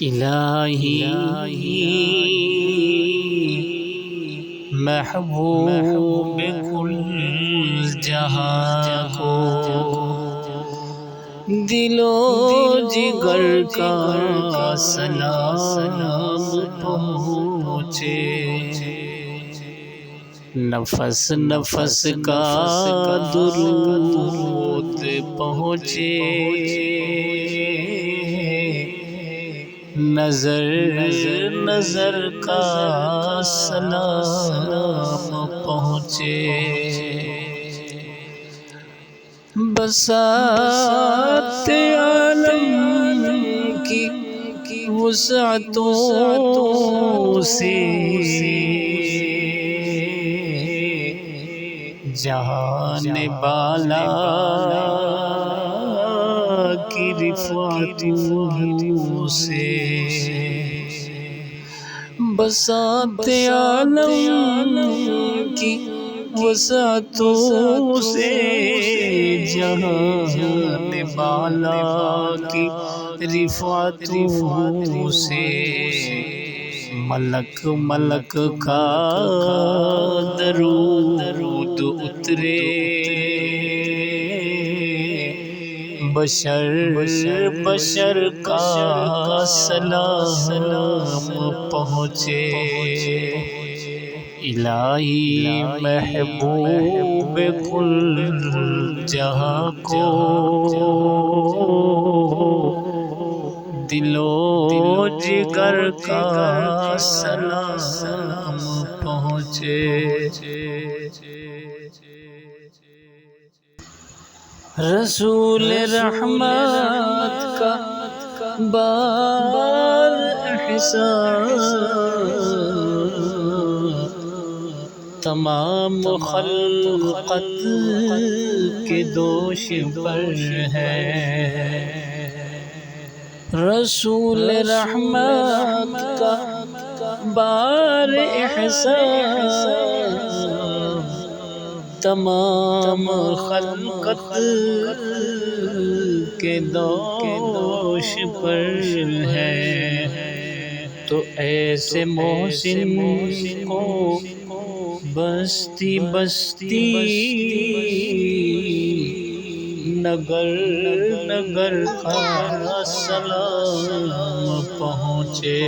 الہی محبوب کل جہاں کو دل و جگر کا سلام پہنچے، نفس نفس کا درود پہنچے، نظر نظر کا سلام پہنچے، بساط عالم کی وسعتوں سے جہان بالا کی رفعتوں سے، بساط عالم کی وسعتوں سے جہان بالا کی رفعتوں سے، ملک ملک کا درود اترے، بشر بشر کا سلام پہنچے، الہی محبوب کل جہاں کو دل و جگر کا سلام پہنچے، رسول رحمت کا بار احسان تمام خلقت کے دوش پر ہے، رسول رحمت کا بار احسان تمام خلقت کے دوش پر ہے، تو ایسے محسن کو بستی بستی نگر نگر کا سلام پہنچے۔